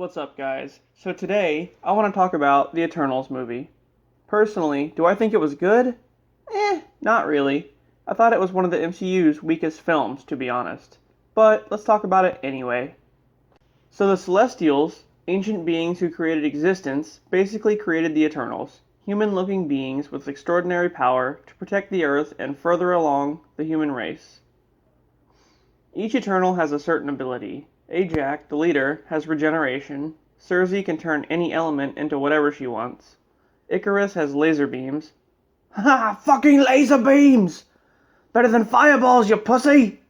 What's up, guys? So today, I want to talk about the Eternals movie. Personally, do I think it was good? Not really. I thought it was one of the MCU's weakest films, to be honest. But let's talk about it anyway. So the Celestials, ancient beings who created existence, basically created the Eternals, human-looking beings with extraordinary power to protect the Earth and further along the human race. Each Eternal has a certain ability. Ajak, the leader, has regeneration. Sersi can turn any element into whatever she wants. Icarus has laser beams. Ha! Fucking laser beams! Better than fireballs, you pussy!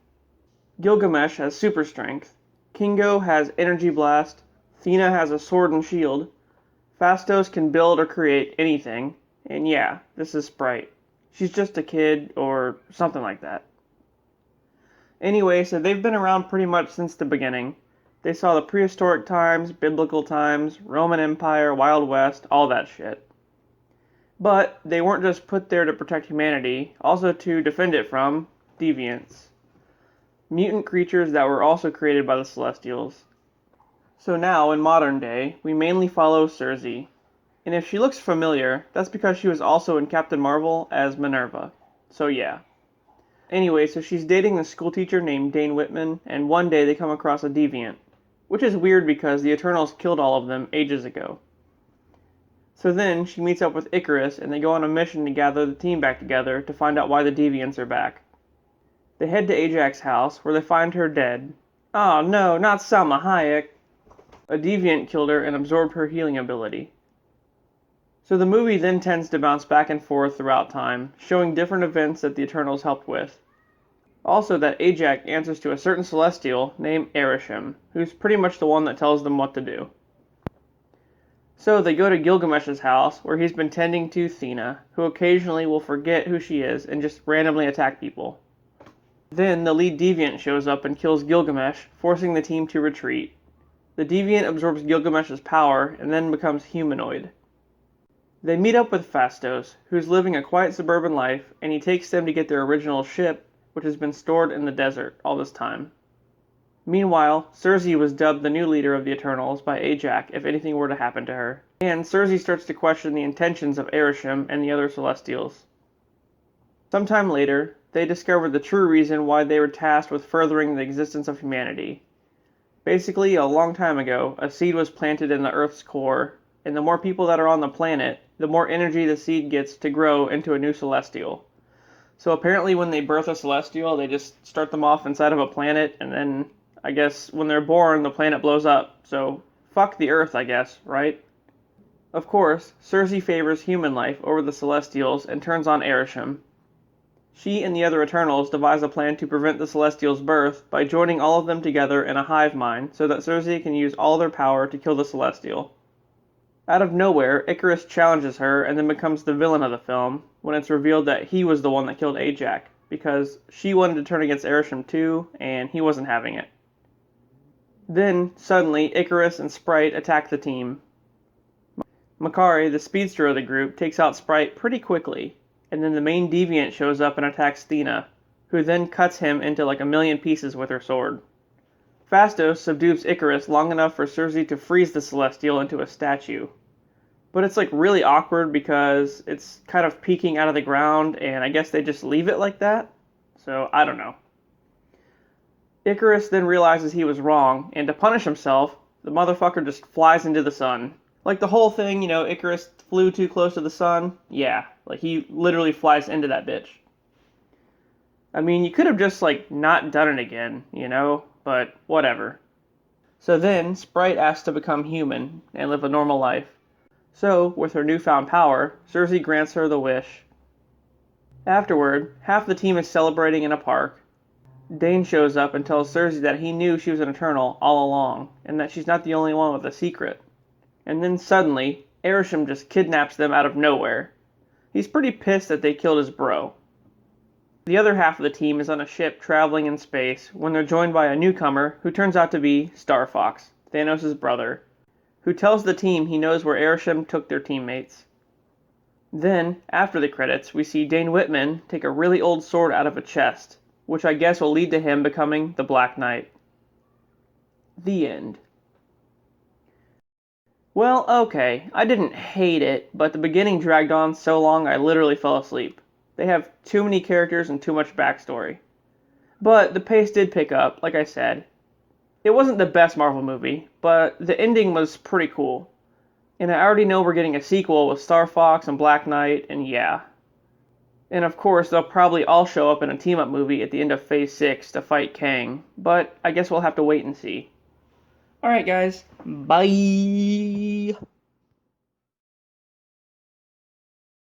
Gilgamesh has super strength. Kingo has energy blast. Thena has a sword and shield. Phastos can build or create anything. And yeah, this is Sprite. She's just a kid, or something like that. Anyway, so they've been around pretty much since the beginning. They saw the prehistoric times, biblical times, Roman Empire, Wild West, all that shit. But they weren't just put there to protect humanity, also to defend it from deviants. Mutant creatures that were also created by the Celestials. So now, in modern day, we mainly follow Sersi. And if she looks familiar, that's because she was also in Captain Marvel as Minerva. So yeah. Anyway, so she's dating this schoolteacher named Dane Whitman, and one day they come across a deviant. Which is weird because the Eternals killed all of them ages ago. So then, she meets up with Icarus, and they go on a mission to gather the team back together to find out why the deviants are back. They head to Ajax's house, where they find her dead. Oh no, not Salma Hayek! A deviant killed her and absorbed her healing ability. So the movie then tends to bounce back and forth throughout time, showing different events that the Eternals helped with. Also that Ajak answers to a certain Celestial named Arishem, who's pretty much the one that tells them what to do. So they go to Gilgamesh's house, where he's been tending to Thena, who occasionally will forget who she is and just randomly attack people. Then the lead deviant shows up and kills Gilgamesh, forcing the team to retreat. The deviant absorbs Gilgamesh's power and then becomes humanoid. They meet up with Phastos, who's living a quiet suburban life, and he takes them to get their original ship, which has been stored in the desert all this time. Meanwhile, Sersi was dubbed the new leader of the Eternals by Ajak if anything were to happen to her, and Sersi starts to question the intentions of Arishem and the other Celestials. Sometime later, they discover the true reason why they were tasked with furthering the existence of humanity. Basically, a long time ago, a seed was planted in the Earth's core, and the more people that are on the planet, the more energy the seed gets to grow into a new Celestial. So apparently when they birth a Celestial, they just start them off inside of a planet, and then, I guess, when they're born, the planet blows up. So, fuck the Earth, I guess, right? Of course, Sersi favors human life over the Celestials and turns on Arishem. She and the other Eternals devise a plan to prevent the Celestials' birth by joining all of them together in a hive mind so that Sersi can use all their power to kill the Celestial. Out of nowhere, Icarus challenges her and then becomes the villain of the film when it's revealed that he was the one that killed Ajak, because she wanted to turn against Arishem too, and he wasn't having it. Then, suddenly, Icarus and Sprite attack the team. Makari, the speedster of the group, takes out Sprite pretty quickly, and then the main deviant shows up and attacks Thena, who then cuts him into like a million pieces with her sword. Phastos subdues Icarus long enough for Sersi to freeze the Celestial into a statue. But it's like really awkward because it's kind of peeking out of the ground, and I guess they just leave it like that? So, I don't know. Icarus then realizes he was wrong, and to punish himself, the motherfucker just flies into the sun. Like the whole thing, Icarus flew too close to the sun? Yeah, like he literally flies into that bitch. I mean, you could have just, not done it again, but whatever. So then, Sprite asks to become human and live a normal life. So, with her newfound power, Sersi grants her the wish. Afterward, half the team is celebrating in a park. Dane shows up and tells Sersi that he knew she was an Eternal all along, and that she's not the only one with a secret. And then suddenly, Arishem just kidnaps them out of nowhere. He's pretty pissed that they killed his bro. The other half of the team is on a ship traveling in space when they're joined by a newcomer who turns out to be Star Fox, Thanos' brother, who tells the team he knows where Arishem took their teammates. Then, after the credits, we see Dane Whitman take a really old sword out of a chest, which I guess will lead to him becoming the Black Knight. The end. Well, okay, I didn't hate it, but the beginning dragged on so long I literally fell asleep. They have too many characters and too much backstory. But the pace did pick up, like I said. It wasn't the best Marvel movie, but the ending was pretty cool. And I already know we're getting a sequel with Star Fox and Black Knight, and yeah. And of course, they'll probably all show up in a team up movie at the end of Phase 6 to fight Kang, but I guess we'll have to wait and see. Alright, guys. Bye!